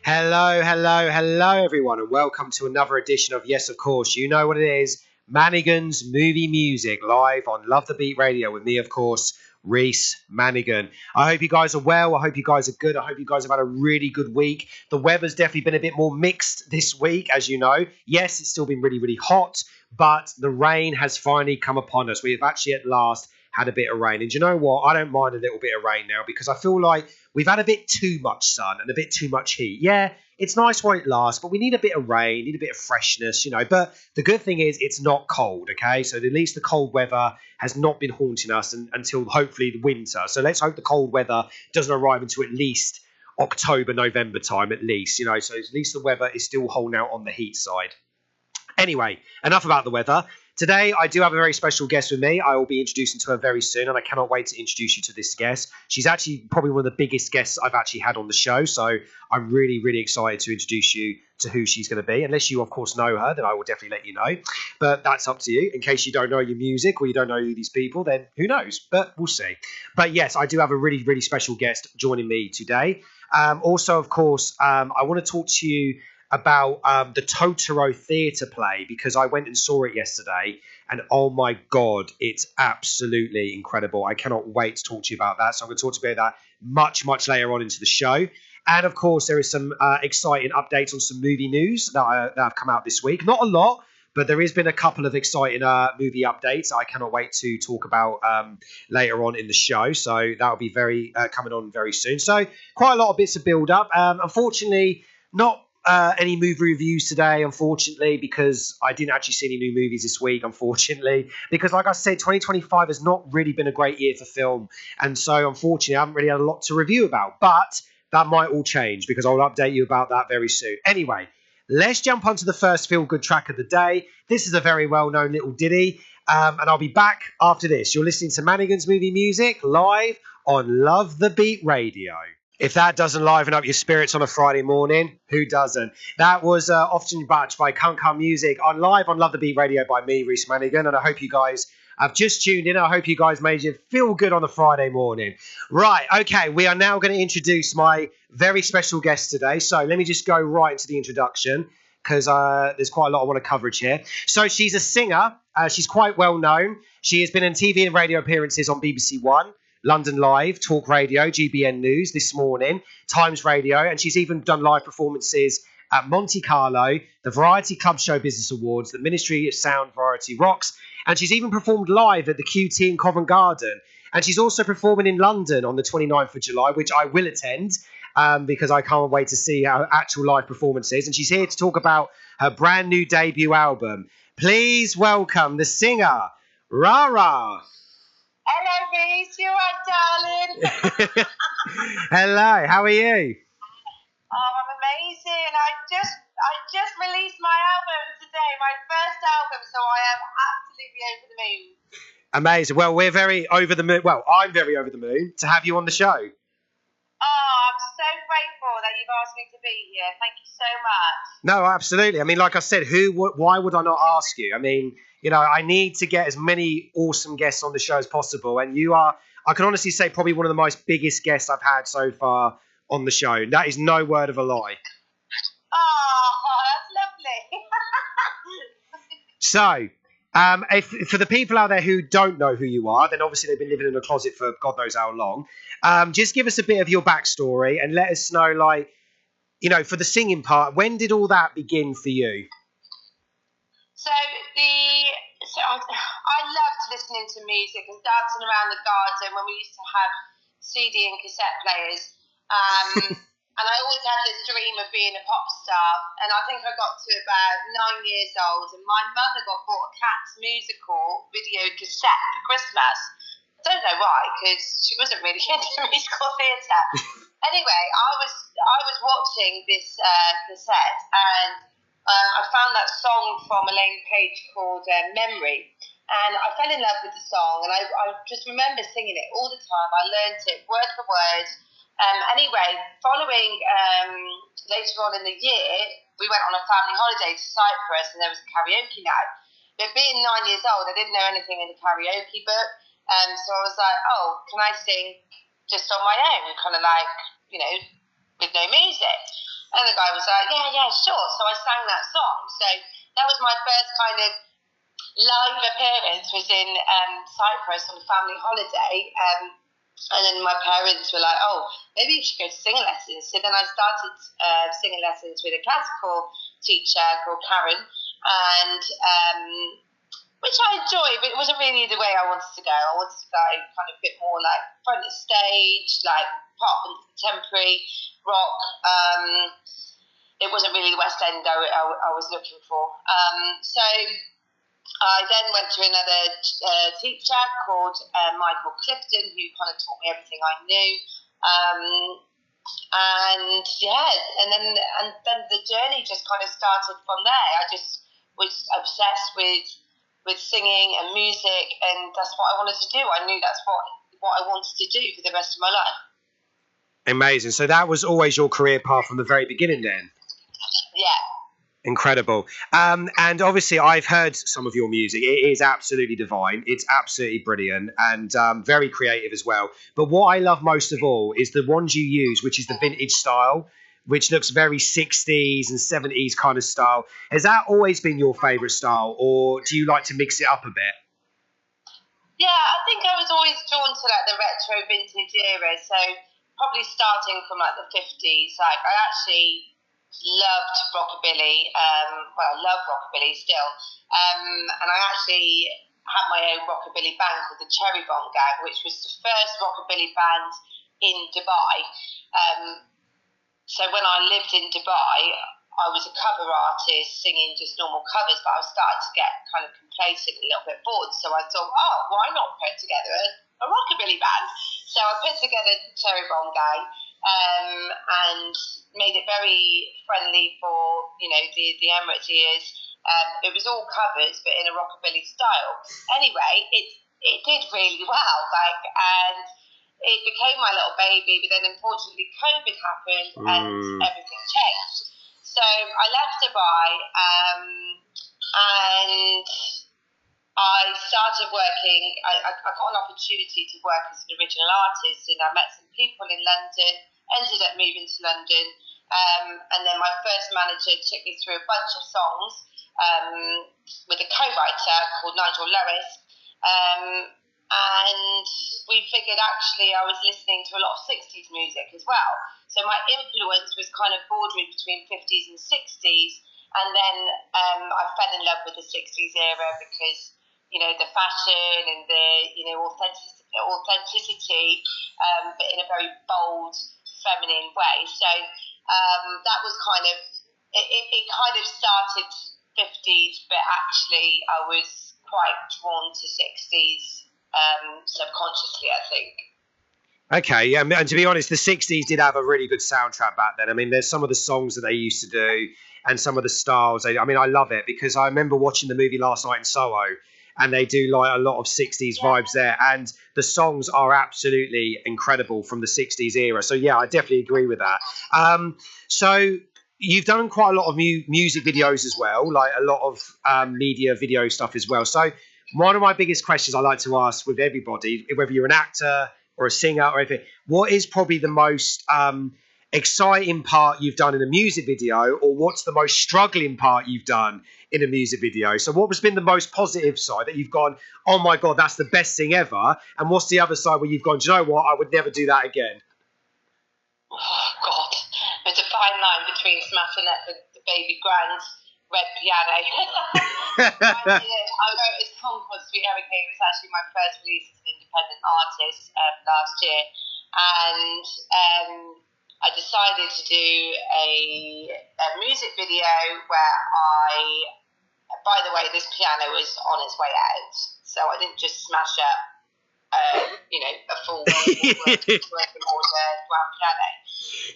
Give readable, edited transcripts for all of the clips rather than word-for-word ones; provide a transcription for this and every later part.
Hello, hello, hello, everyone, and welcome to another edition of Yes, of course. You know what it is. Manigans Movie Music live on Love the Beat Radio with me, of course, Reese Manigan. I hope you guys are well. I hope you guys are good. I hope you guys have had a really good week. The weather's definitely been a bit more mixed this week, as you know. Yes, it's still been really, really hot, but the rain has finally come upon us. We have actually at last had a bit of rain. And do you know what? I don't mind a little bit of rain now because I feel like we've had a bit too much sun and a bit too much heat. Yeah, it's nice while it lasts, but we need a bit of rain, need a bit of freshness, you know. But the good thing is it's not cold, okay? So at least the cold weather has not been haunting us until hopefully the winter. So let's hope the cold weather doesn't arrive until at least October, November time at least, you know. So at least the weather is still holding out on the heat side. Anyway, enough about the weather. Today, I do have a very special guest with me. I will be introducing to her very soon, and I cannot wait to introduce you to this guest. She's actually probably one of the biggest guests I've actually had on the show, so I'm really, really excited to introduce you to who she's going to be. Unless you, of course, know her, then I will definitely let you know. But that's up to you. In case you don't know your music or you don't know who these people, then who knows? But we'll see. But yes, I do have a really, really special guest joining me today. Also, of course, I want to talk to you about the Totoro theatre play because I went and saw it yesterday and oh my god, it's absolutely incredible. I cannot wait to talk to you about that. So I'm going to talk to you about that much later on into the show. And of course, there is some exciting updates on some movie news that have come out this week. Not a lot, but there has been a couple of exciting movie updates I cannot wait to talk about later on in the show. So that'll be very coming on very soon. So quite a lot of bits of build up. Unfortunately, not any movie reviews today, unfortunately, because I didn't actually see any new movies this week, unfortunately, because like I said, 2025 has not really been a great year for film, and so unfortunately I haven't really had a lot to review about, but that might all change because I'll update you about that very soon. Anyway, let's jump onto the first feel-good track of the day. This is a very well-known little ditty, and I'll be back after this. You're listening to Manigans Movie Music live on Love the Beat Radio. If that doesn't liven up your spirits on a Friday morning, who doesn't? That was Often Batch by Kankan Music on live on Love the Beat Radio by me, Reese Manigan, and I hope you guys have just tuned in. I hope you guys made you feel good on a Friday morning. Right, okay, we are now going to introduce my very special guest today. So let me just go right into the introduction because there's quite a lot I want to coverage here. So she's a singer. She's quite well known. She has been in TV and radio appearances on BBC One, London Live, Talk Radio, GBN News This Morning, Times Radio, and she's even done live performances at Monte Carlo, the Variety Club Show Business Awards, the Ministry of Sound Variety Rocks, and she's even performed live at the QT in Covent Garden. And she's also performing in London on the 29th of July, which I will attend because I can't wait to see her actual live performances. And she's here to talk about her brand new debut album. Please welcome the singer, Rara. Hello, Reese. You alright, darling? Hello. How are you? Oh, I'm amazing. I just released my album today, my first album, so I am absolutely over the moon. Amazing. Well, we're very over the moon. Well, I'm very over the moon to have you on the show. Oh, I'm so grateful that you've asked me to be here. Thank you so much. No, absolutely. I mean, like I said, why would I not ask you? I mean, you know, I need to get as many awesome guests on the show as possible. And you are, I can honestly say, probably one of the most biggest guests I've had so far on the show. That is no word of a lie. Oh, that's lovely. So, if for the people out there who don't know who you are, then obviously they've been living in a closet for God knows how long. Just give us a bit of your backstory and let us know, like, you know, for the singing part, when did all that begin for you? I loved listening to music and dancing around the garden when we used to have CD and cassette players. And I always had this dream of being a pop star. And I think I got to about 9 years old, and my mother got bought a Cats musical video cassette for Christmas. I don't know why, because she wasn't really into musical theatre. Anyway, I was watching this cassette, and I found that song from Elaine Page called Memory, and I fell in love with the song, and I just remember singing it all the time. I learned it word for word. Anyway, following later on in the year, we went on a family holiday to Cyprus, and there was a karaoke night. But being 9 years old, I didn't know anything in the karaoke book, so I was like, oh, can I sing just on my own, kind of like, you know, with no music? And the guy was like, yeah, sure. So I sang that song. So that was my first kind of live appearance, was in Cyprus on a family holiday. And then my parents were like, oh, maybe you should go to singing lessons. So then I started singing lessons with a classical teacher called Karen, and which I enjoyed, but it wasn't really the way I wanted to go. I wanted to go kind of a bit more like front of stage, like pop and contemporary rock. It wasn't really the West End I was looking for. So I then went to another teacher called Michael Clifton, who kind of taught me everything I knew. And then the journey just kind of started from there. I just was obsessed with singing and music, and that's what I wanted to do. I knew that's what I wanted to do for the rest of my life. Amazing. So that was always your career path from the very beginning then? Yeah. Incredible. And obviously I've heard some of your music. It is absolutely divine. It's absolutely brilliant and very creative as well. But what I love most of all is the ones you use, which is the vintage style, which looks very 60s and 70s kind of style. Has that always been your favourite style, or do you like to mix it up a bit? Yeah, I think I was always drawn to like the retro vintage era. So probably starting from like the 50s. Like I actually loved rockabilly. I love rockabilly still. And I actually had my own rockabilly band called the Cherry Bomb Gang, which was the first rockabilly band in Dubai. So when I lived in Dubai, I was a cover artist singing just normal covers, but I was starting to get kind of complacent, a little bit bored. So I thought, oh, why not put together a rockabilly band? So I put together the Cherry Bomb Gang, and made it very friendly for, you know, the Emirates ears. It was all covers, but in a rockabilly style. Anyway, it did really well, and it became my little baby. But then unfortunately COVID happened and everything changed. So I left Dubai, and I started working. I got an opportunity to work as an original artist, and I met some people in London, ended up moving to London, and then my first manager took me through a bunch of songs with a co-writer called Nigel Lewis, and we figured actually I was listening to a lot of 60s music as well. So my influence was kind of bordering between 50s and 60s, and then I fell in love with the 60s era because, you know, the fashion and the, you know, authenticity, but in a very bold, feminine way. So that was kind of, it kind of started 50s, but actually I was quite drawn to 60s subconsciously, I think. Okay, yeah, and to be honest, the 60s did have a really good soundtrack back then. I mean, there's some of the songs that they used to do and some of the styles. I mean, I love it because I remember watching the movie last night in Soho, and they do like a lot of 60s vibes there, and the songs are absolutely incredible from the 60s era. So yeah, I definitely agree with that. So you've done quite a lot of music videos as well, like a lot of media video stuff as well. So one of my biggest questions I like to ask with everybody, whether you're an actor or a singer or anything, what is probably the most exciting part you've done in a music video, or what's the most struggling part you've done in a music video? So what has been the most positive side that you've gone, oh my God, that's the best thing ever? And what's the other side where you've gone, do you know what, I would never do that again? Oh God, there's a fine line between smashing up the baby grand red piano. I wrote a song called Sweet Hurricane. It was actually my first release as an independent artist last year, and I decided to do a music video where by the way, this piano was on its way out, so I didn't just smash up a full working order grand piano.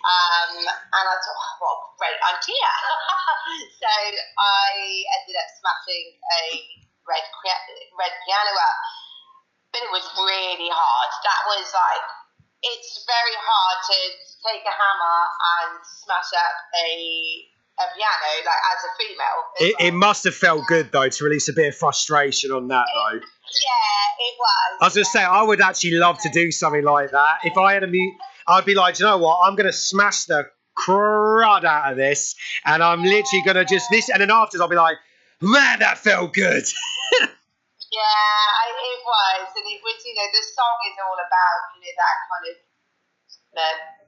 And I thought, oh, what a great idea. So I ended up smashing a red piano up, but it was really hard. That was like, it's very hard to take a hammer and smash up a piano, like as a female. It must have felt good though to release a bit of frustration on that though. Yeah, it was. I was going to say, I would actually love to do something like that. If I had I'd be like, you know what, I'm going to smash the crud out of this, and I'm literally gonna just this, and then afterwards I'll be like, man, that felt good. Yeah, it was, and it was. The song is all about that kind of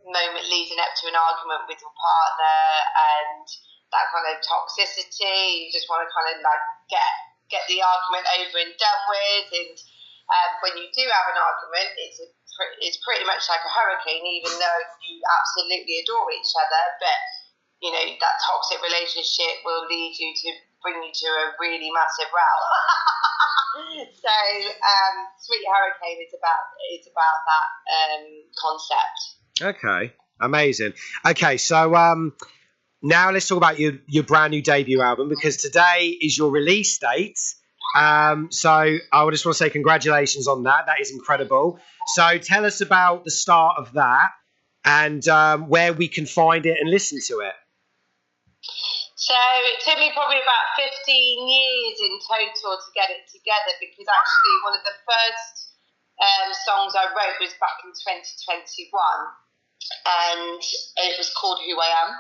moment leading up to an argument with your partner, and that kind of toxicity. You just want to kind of like get the argument over and done with, and when you do have an argument, it's pretty much like a hurricane, even though you absolutely adore each other, but that toxic relationship will lead you to bring you to a really massive row. So Sweet Hurricane is about that concept. Okay, amazing. Okay, so now let's talk about your brand new debut album, because today is your release date. So I just want to say congratulations on that. That is incredible. So tell us about the start of that and where we can find it and listen to it. So it took me probably about 15 years in total to get it together, because actually one of the first songs I wrote was back in 2021, and it was called Who I Am,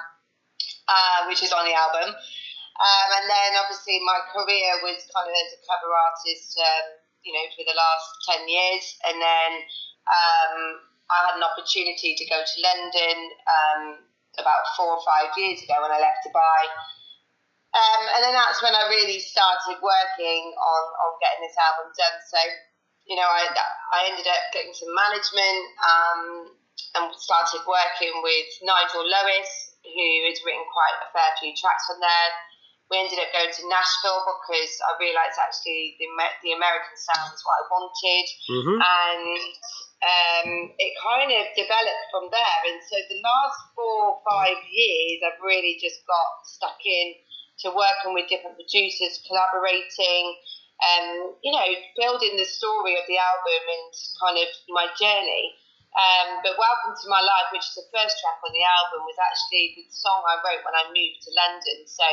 which is on the album. And then obviously my career was kind of as a cover artist, for the last 10 years. And then I had an opportunity to go to London about 4 or 5 years ago when I left Dubai. And then that's when I really started working on getting this album done. So, I ended up getting some management and started working with Nigel Lewis, who has written quite a fair few tracks on there. We ended up going to Nashville because I realised actually the American sound is what I wanted. Mm-hmm. And it kind of developed from there. And so the last 4 or 5 years, I've really just got stuck in to working with different producers, collaborating, building the story of the album and kind of my journey. But Welcome to My Life, which is the first track on the album, was actually the song I wrote when I moved to London. So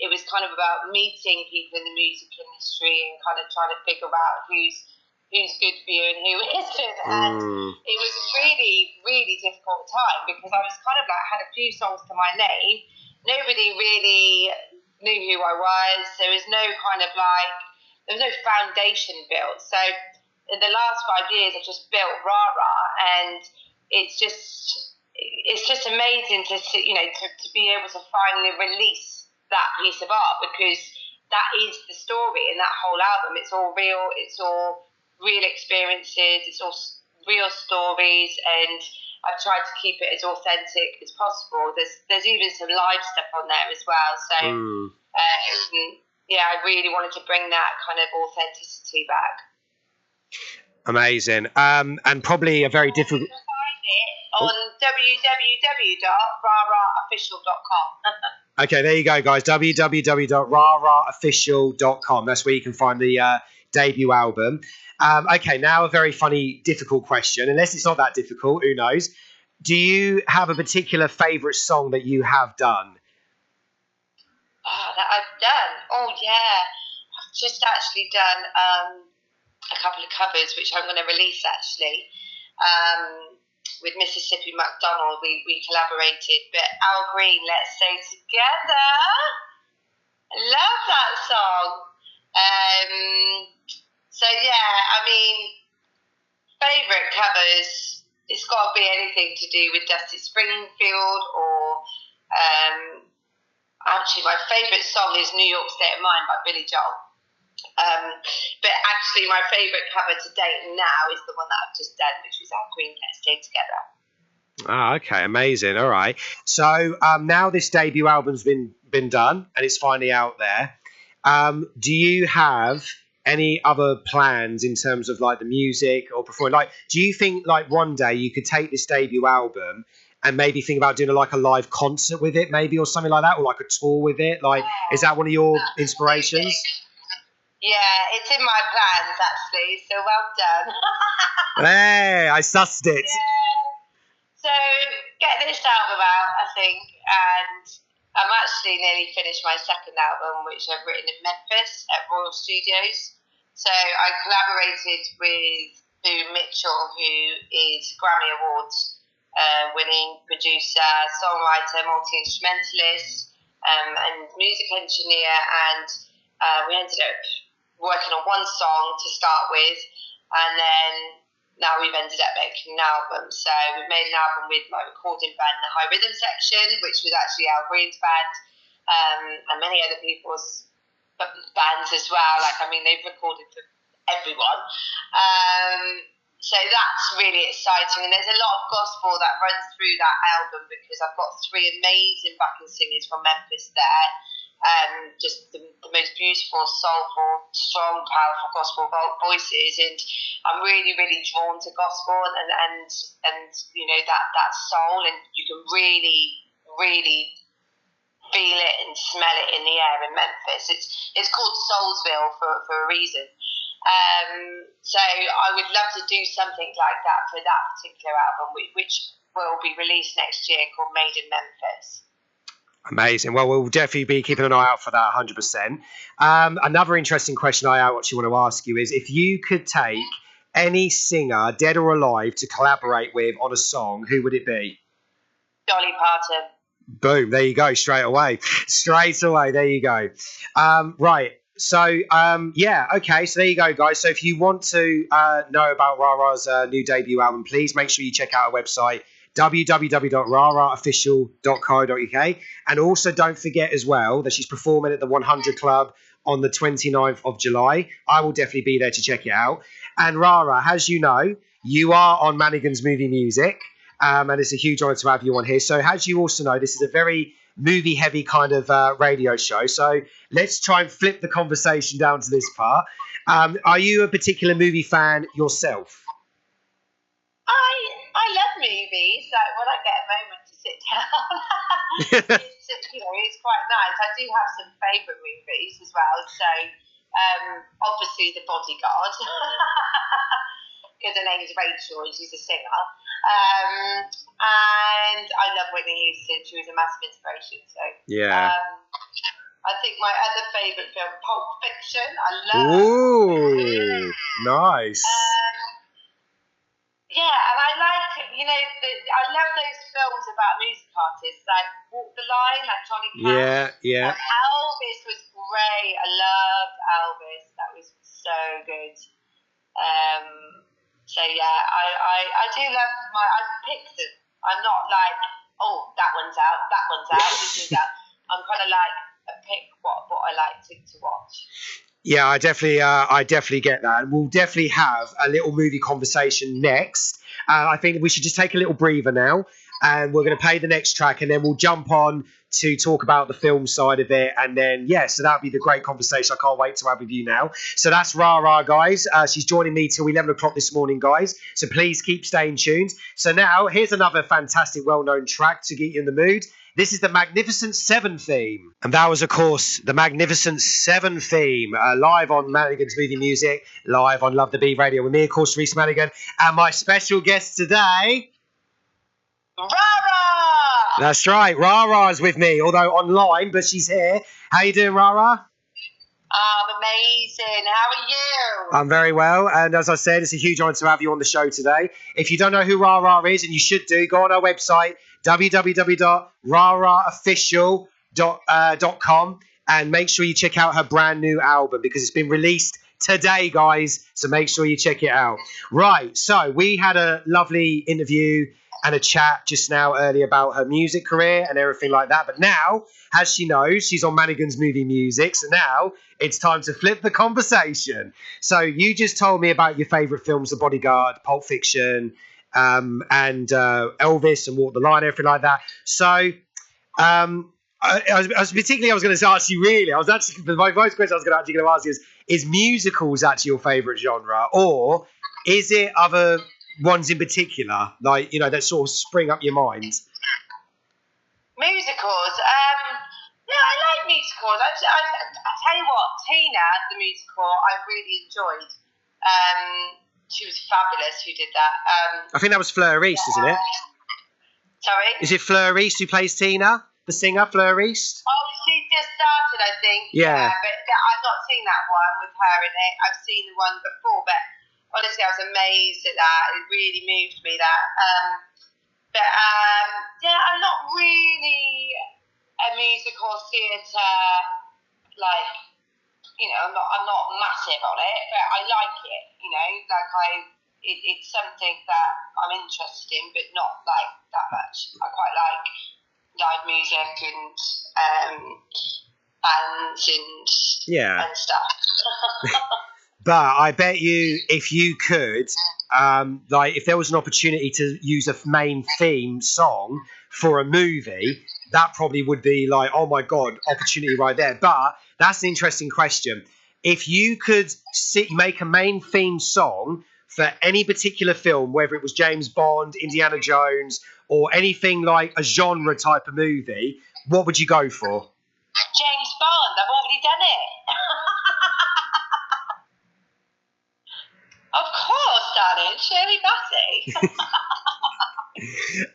it was kind of about meeting people in the music industry and kind of trying to figure out who's good for you and who isn't. And it was a really, really difficult time because I was kind of like, had a few songs to my name. Nobody really knew who I was. There was no foundation built. So in the last 5 years, I've just built Rara, and it's just amazing to see, to be able to finally release that piece of art, because that is the story in that whole album. It's all real. It's all real experiences. It's all real stories, and I've tried to keep it as authentic as possible. There's even some live stuff on there as well. So I really wanted to bring that kind of authenticity back. Amazing. And probably a very difficult. You can find it on www.raraofficial.com. Okay, there you go, guys. www.raraofficial.com. That's where you can find the debut album. Okay, now a very funny, difficult question. Unless it's not that difficult, who knows? Do you have a particular favourite song that you have done? Oh, that I've done? Oh, yeah. I've just actually done a couple of covers, which I'm going to release, actually. With Mississippi McDonald, we collaborated. But Al Green, Let's Stay Together. I love that song. So, yeah, I mean, favourite covers, it's got to be anything to do with Dusty Springfield or... actually, my favourite song is New York State of Mind by Billy Joel. But actually, my favourite cover to date now is the one that I've just done, which was Al Green, Let's Stay Together. Ah, okay, amazing. All right. So now this debut album's been done and it's finally out there. Do you have any other plans in terms of like the music or performing? Like, do you think like one day you could take this debut album and maybe think about doing like a live concert with it, maybe, or something like that, or like a tour with it? Like, is that one of your inspirations? Yeah, it's in my plans actually. So well done. Hey, I sussed it. Yeah. So get this album out, I think, and I'm actually nearly finished my second album, which I've written in Memphis at Royal Studios. So I collaborated with Boo Mitchell, who is Grammy Awards winning producer, songwriter, multi-instrumentalist, and music engineer, and we ended up working on one song to start with, and then now we've ended up making an album. So we've made an album with my recording band, the High Rhythm Section, which was actually Al Green's band, and many other people's bands as well. They've recorded for everyone. So that's really exciting, and there's a lot of gospel that runs through that album because I've got 3 amazing backing singers from Memphis there. Just the most beautiful, soulful, strong, powerful gospel voices, and I'm really, really drawn to gospel and that soul, and you can really, really feel it and smell it in the air in Memphis. It's called Soulsville for a reason. So I would love to do something like that for that particular album, which will be released next year, called Made in Memphis. Amazing. Well, we'll definitely be keeping an eye out for that, 100%. Another interesting question I actually want to ask you is, if you could take any singer, dead or alive, to collaborate with on a song, who would it be? Dolly Parton. Boom. There you go. Straight away. There you go. Right. So, okay. So there you go, guys. So if you want to know about Rara's new debut album, please make sure you check out our website, www.raraofficial.co.uk, and also don't forget as well that she's performing at the 100 Club on the 29th of July. I will definitely be there to check it out. And Rara, as you know, you are on Manigan's Movie Music, and it's a huge honour to have you on here. So as you also know, this is a very movie heavy kind of radio show, so let's try and flip the conversation down to this part. Are you a particular movie fan yourself? I love movies. Like when I get a moment to sit down, it's quite nice. I do have some favourite movies as well. So obviously The Bodyguard, because her name's Rachel and she's a singer. And I love Whitney Houston. She was a massive inspiration. So yeah. I think my other favourite film, Pulp Fiction. I love. Ooh, nice. Yeah, and I like, I love those films about music artists, like Walk the Line, like Johnny Cash. Yeah. Elvis was great. I loved Elvis. That was so good. So yeah, I do love I pick them. I'm not like, oh, that one's out, this is out. I'm kind of like, I pick what I like to watch. Yeah, I definitely get that. And we'll definitely have a little movie conversation next. I think we should just take a little breather now, and we're going to play the next track, and then we'll jump on to talk about the film side of it. And then, so that'll be the great conversation I can't wait to have with you now. So that's Rara, guys. She's joining me till 11 o'clock this morning, guys. So please keep staying tuned. So now, here's another fantastic, well-known track to get you in the mood. This is the Magnificent Seven theme. And that was, of course, the Magnificent Seven theme, live on Manigan's Movie Music, live on Love the Beat Radio with me, of course, Reese Manigan, and my special guest today, Rara! That's right, Rara's with me, although online, but she's here. How you doing, Rara? I'm amazing. How are you? I'm very well, and as I said, it's a huge honour to have you on the show today. If you don't know who Rara is, and you should do, go on our website, www.raraofficial.com, and make sure you check out her brand new album because it's been released today, guys, so make sure you check it out. Right, so we had a lovely interview and a chat just now earlier about her music career and everything like that, but now, as she knows, she's on Manigan's Movie Music, so now it's time to flip the conversation. So you just told me about your favourite films, The Bodyguard, Pulp Fiction, and Elvis and Walk the Line, everything like that. So I was going to ask you, really, my first question I was going to ask you is musicals actually your favourite genre, or is it other ones in particular, like, that sort of spring up your mind? Musicals. Yeah, I like musicals. I tell you what, Tina, the musical, I really enjoyed. She was fabulous who did that. I think that was Fleur Reese, isn't it? Sorry? Is it Fleur Reese who plays Tina? The singer, Fleur Reese? Oh, she just started, I think. Yeah. But I've not seen that one with her in it. I've seen the one before, but honestly, I was amazed at that. It really moved me, that. But yeah, I'm not really a musical theatre, like, I'm not massive on it, but I like it. It's something that I'm interested in, but not like that much. I quite like live music and bands and stuff. But I bet you, if you could, like, if there was an opportunity to use a main theme song for a movie, that probably would be like, oh my God, opportunity right there. But that's an interesting question. If you could make a main theme song for any particular film, whether it was James Bond, Indiana Jones, or anything like a genre type of movie, what would you go for? James Bond, I've already done it. Of course, darling, Shirley Bassey.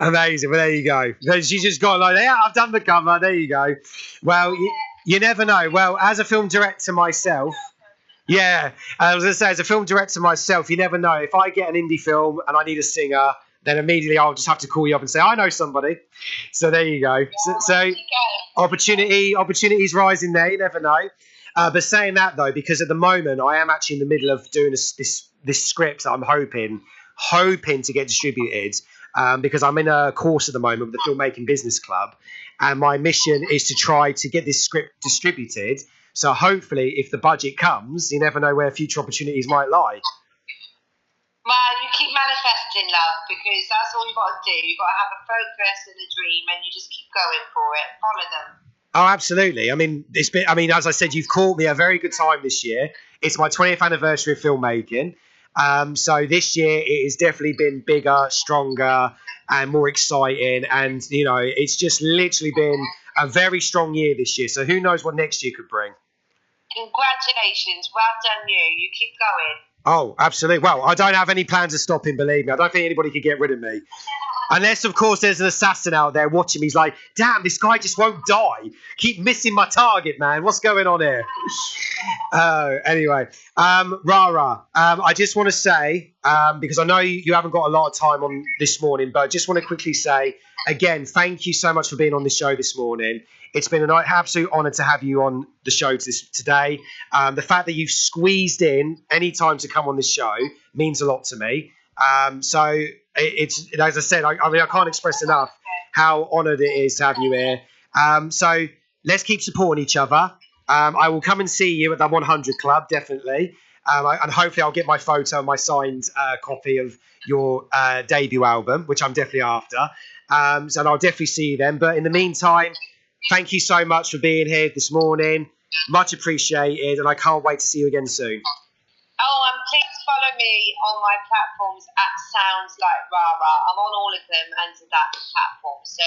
Amazing. Well, there you go. She's just got like, yeah, I've done the cover. There you go. Well, you never know. Well, as a film director myself, I was going to say, as a film director myself, you never know. If I get an indie film and I need a singer, then immediately I'll just have to call you up and say, I know somebody. So there you go. So opportunities rising there. You never know. But saying that, though, because at the moment I am actually in the middle of doing this script that I'm hoping to get distributed, because I'm in a course at the moment with the Filmmaking Business Club, and my mission is to try to get this script distributed. So hopefully, if the budget comes, you never know where future opportunities might lie. Well, you keep manifesting, love, because that's all you've got to do. You've got to have a focus and a dream, and you just keep going for it. Follow them. Oh, absolutely. I mean, as I said, you've caught me a very good time this year. It's my 20th anniversary of filmmaking. So this year it has definitely been bigger, stronger, and more exciting. And, it's just literally been a very strong year this year. So who knows what next year could bring. Congratulations. Well done, you. You keep going. Oh, absolutely. Well, I don't have any plans of stopping, believe me. I don't think anybody could get rid of me. Unless, of course, there's an assassin out there watching me. He's like, damn, this guy just won't die. Keep missing my target, man. What's going on here? Anyway, Rara, I just want to say, because I know you haven't got a lot of time on this morning, but I just want to quickly say, again, thank you so much for being on the show this morning. It's been an absolute honour to have you on the show today. The fact that you've squeezed in any time to come on this show means a lot to me. So it's, as I said, I can't express enough how honoured it is to have you here. So let's keep supporting each other. I will come and see you at the 100 Club, definitely. And hopefully I'll get my photo and my signed copy of your debut album, which I'm definitely after. So I'll definitely see you then. But in the meantime, thank you so much for being here this morning. Much appreciated. And I can't wait to see you again soon. Oh, and please follow me on my platforms at Sounds Like Rara. I'm on all of them under that platform. So,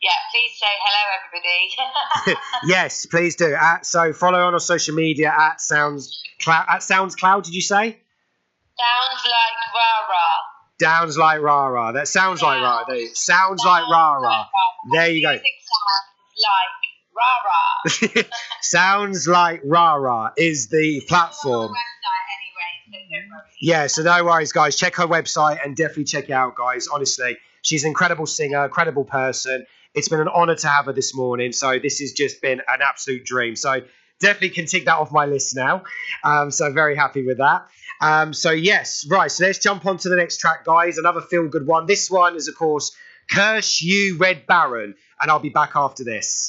yeah, please say hello, everybody. Yes, please do. So follow on social media at SoundsCloud, did you say? Sounds Like Rara. Sounds Like Rara. That sounds like Rara. Sounds Like Rara. There you go. Music sounds like Rara. Sounds Like Rara is the platform. Yeah, so no worries, guys. Check her website and definitely check it out, guys. Honestly, she's an incredible singer, incredible person. It's been an honour to have her this morning. So this has just been an absolute dream. So definitely can tick that off my list now. So very happy with that. So yes, right. So let's jump on to the next track, guys. Another feel-good one. This one is, of course, Curse You, Red Baron. And I'll be back after this.